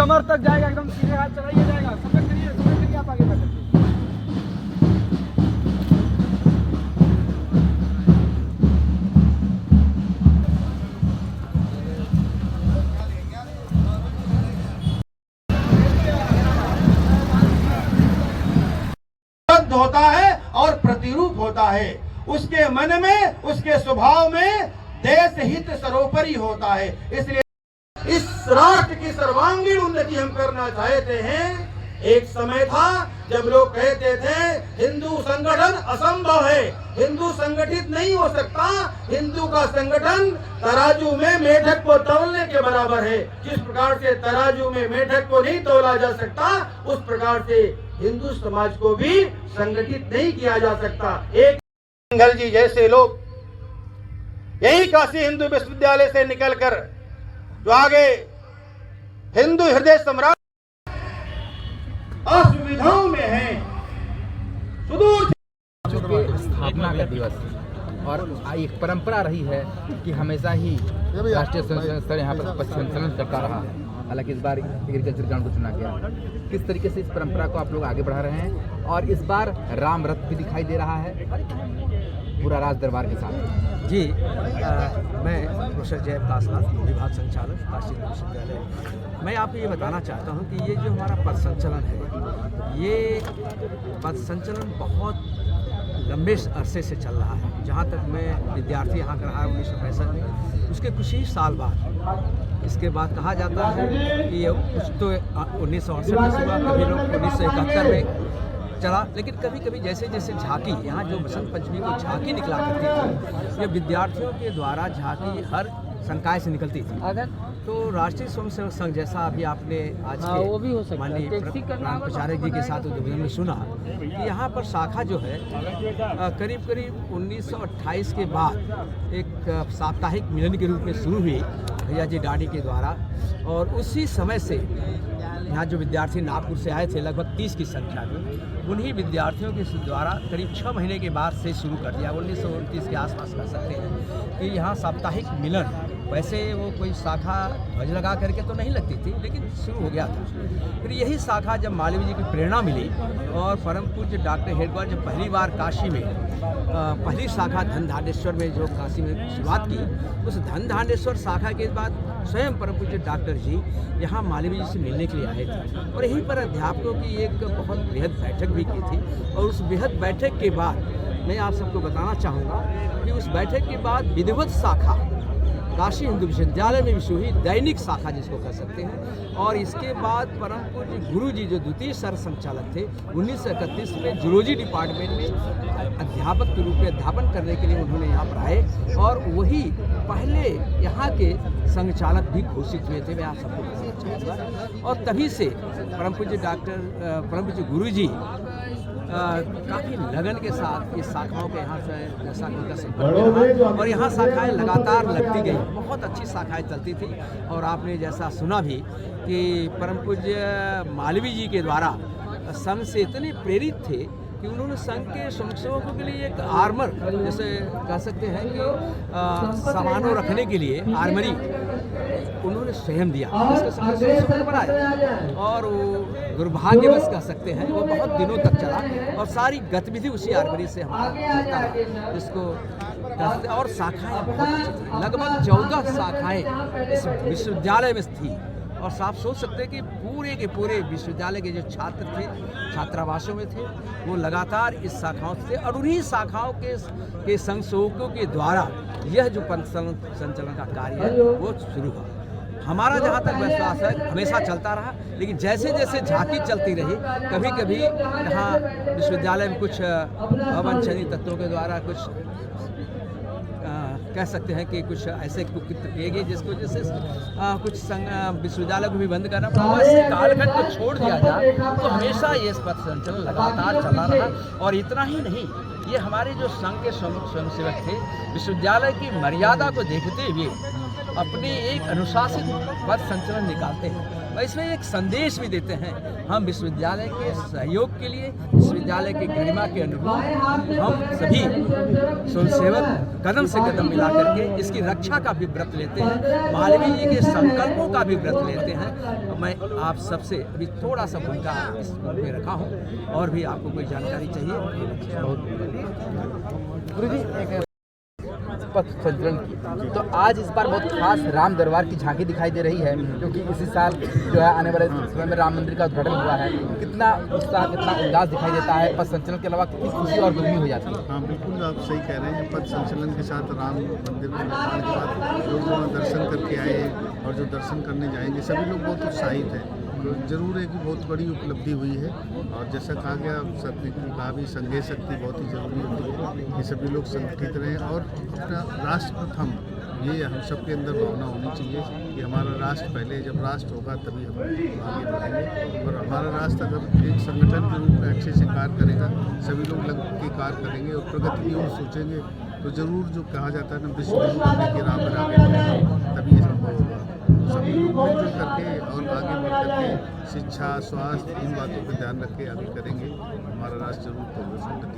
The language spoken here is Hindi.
कमर तक जाएगा, एकदम सीधे हाथ चलाइए जाएगा। समझ करिए आप आगे बढ़ सकते हैं। होता है और प्रतिरूप होता है। उसके मन में, उसके स्वभाव में देश हित सर्वोपरि होता है। इसलिए इस राष्ट्र की सर्वांगीण उन्नति हम करना चाहते हैं। एक समय था जब लोग कहते थे हिंदू संगठन असंभव है, हिंदू संगठित नहीं हो सकता। हिंदू का संगठन तराजू में मेढक को तौलने के बराबर है। जिस प्रकार से तराजू में मेढक को नहीं तौला जा सकता, उस प्रकार से हिंदू समाज को भी संगठित नहीं किया जा सकता। एक सिंघल जी जैसे लोग यही काशी हिंदू विश्वविद्यालय से निकलकर जो आगे हिंदू हृदय सम्राट असुविधाओं में है, सुदूर स्थापना का दिवस और एक परंपरा रही है कि हमेशा ही राष्ट्रीय स्वयं स्तर यहाँ पर संचलन करता रहा। हालांकि इस बार एग्रीकल्चर ग्राउंड को चुना गया। किस तरीके से इस परंपरा को आप लोग आगे बढ़ा रहे हैं और इस बार राम रथ भी दिखाई दे रहा है पूरा राज दरबार के साथ? जी, मैं प्रोफेसर जय प्रकाशनाथ, विभाग संचालक काशी हिंदू विश्वविद्यालय। मैं आपको ये बताना चाहता हूँ कि ये जो हमारा पथ संचलन है, ये पथ संचलन बहुत लंबे अरसे से चल रहा है। जहाँ तक मैं विद्यार्थी यहाँ का रहा 1965 में, उसके कुछ ही साल बाद इसके बाद कहा जाता है कि ये कुछ तो 1968 में हुआ, कभी लोग 1971 में चला, लेकिन कभी कभी जैसे जैसे झांकी, यहाँ जो बसंत पंचमी को झांकी निकला करती थी, ये विद्यार्थियों के द्वारा झांकी हर संकाय से निकलती थी। तो राष्ट्रीय स्वयंसेवक संघ, जैसा अभी आपने आज के माननीय प्रचारक जी के साथ उद्बोधन में सुना, कि यहाँ पर शाखा जो है करीब करीब 1928 के बाद एक साप्ताहिक मिलन के रूप में शुरू हुई भैया जी डाडी के द्वारा। और उसी समय से यहाँ जो विद्यार्थी नागपुर से आए थे लगभग 30 की संख्या में, उन्हीं विद्यार्थियों के द्वारा करीब 6 महीने के बाद से शुरू कर दिया। 1929 के आसपास कर सकते हैं कि यहाँ साप्ताहिक मिलन, वैसे वो कोई शाखा ध्वज लगा करके तो नहीं लगती थी, लेकिन शुरू हो गया था। फिर यही शाखा जब मालवीय जी की प्रेरणा मिली और परम पूज्य डॉक्टर हेडगेवार जब पहली बार काशी में पहली शाखा धनधानेश्वर में जो काशी में शुरुआत की, उस धनधानेश्वर शाखा के बाद स्वयं परम पूज्य डॉक्टर जी यहाँ मालवीय जी से मिलने के लिए आए थे और यहीं पर अध्यापकों की एक बहुत बृहद बैठक भी की थी। और उस बृहद बैठक के बाद मैं आप सबको बताना चाहूँगा कि उस बैठक के बाद विधिवत शाखा काशी हिंदू विश्वविद्यालय में विश्व हुई, दैनिक शाखा जिसको कह सकते हैं। और इसके बाद परम पूज्य गुरु जी जो द्वितीय सर संचालक थे, 1931 में जूलॉजी डिपार्टमेंट में अध्यापक के रूप में अध्यापन करने के लिए उन्होंने यहाँ पर आए और वही पहले यहाँ के संचालक भी घोषित हुए थे। मैं आप सबको बताना चाहूँगा। और तभी से परम पूज्य गुरु जी काफ़ी लगन के साथ इस शाखाओं के यहाँ से जैसा उनका संपर्क रहा और यहाँ शाखाएँ लगातार लगती गई, बहुत अच्छी शाखाएँ चलती थी। और आपने जैसा सुना भी कि परम पूज्य मालवीय जी के द्वारा संघ से इतने प्रेरित थे कि उन्होंने संघ के स्वयंसेवकों के लिए एक आर्मर, जैसे कह सकते हैं कि सामानों रखने के लिए आर्मरी उन्होंने स्वयं दिया, जिसके स्वयंसेवक बनाए। और वो दुर्भाग्यवश कह सकते हैं वो बहुत दिनों तक चला और सारी गतिविधि उसी आर्मरी से हमारा चलता है, जिसको कहते। और शाखाएँ बहुत अच्छी थी, लगभग 14 शाखाएँ इस विश्वविद्यालय में थी। और आप सोच सकते हैं कि पूरे के पूरे विश्वविद्यालय के जो छात्र थे छात्रावासों में थे, वो लगातार इस शाखाओं से और उन्हीं शाखाओं के संसेवकों के द्वारा यह जो पंथ संचलन का कार्य है वो शुरू हुआ। हमारा जहाँ तक विश्वास है हमेशा चलता रहा, लेकिन जैसे जैसे झांकी चलती रही, कभी कभी यहाँ विश्वविद्यालय में कुछ अवांछनीय तत्वों के द्वारा कुछ कह सकते हैं कि कुछ ऐसे कुकृत्य किए गए जिसको जैसे कुछ विश्वविद्यालय को भी बंद करना पड़ा। इस कालखंड को छोड़ दिया जाए तो हमेशा ये पथ संचलन लगातार चला रहा। और इतना ही नहीं, ये हमारे जो संघ के स्वयंसेवक थे विश्वविद्यालय की मर्यादा को देखते हुए अपने एक अनुशासित पथ संचलन निकालते हैं। और इसमें एक संदेश भी देते हैं। हम विश्वविद्यालय के सहयोग के लिए, विश्वविद्यालय की गरिमा के अनुरूप हम सभी स्वयंसेवक कदम से कदम मिला करके इसकी रक्षा का भी व्रत लेते हैं, मालवीय जी के संकल्पों का भी व्रत लेते हैं। मैं आप सबसे अभी थोड़ा सा भूमिका इस में रखा हूँ, और भी आपको कोई जानकारी चाहिए? गुरु जी, एक पथ संचलन की, तो आज इस बार बहुत खास राम दरबार की झांकी दिखाई दे रही है, क्योंकि इसी साल जो है आने वाले समय में राम मंदिर का उद्घाटन हुआ है। कितना उत्साह, कितना उल्लास दिखाई देता है। पथ संचलन के अलावा कितनी खुशी और दुगनी हो जाती है। हाँ, बिल्कुल आप सही कह रहे हैं। पथ संचलन के साथ राम मंदिर के निर्माण के बाद लोग वहाँ दर्शन करके आए, और जो दर्शन करने जाएंगे सभी लोग बहुत उत्साहित हैं। तो जरूर है कि बहुत बड़ी उपलब्धि हुई है, और जैसा कहा गया, सबने कहा भी, संघीय शक्ति बहुत ही जरूरी होती है कि सभी लोग संगठित रहें और अपना राष्ट्र प्रथम, ये हम सबके अंदर भावना होनी चाहिए कि हमारा राष्ट्र पहले, जब राष्ट्र होगा तभी हम आगे बढ़ेंगे। और हमारा राष्ट्र अगर एक संगठन के रूप में अच्छे से कार्य करेगा, सभी लोग लग के कार्य करेंगे और प्रगति की ओर सोचेंगे, तो ज़रूर जो कहा जाता है ना, विश्व के राह पर आगे बढ़ेंगे, तभी ये संभव होगा। सभी लोग मिलजुल करके और आगे बढ़ करके शिक्षा, स्वास्थ्य, इन बातों पर ध्यान रख के आगे करेंगे, हमारा राष्ट्र जरूर प्रोग्रेस करेगा।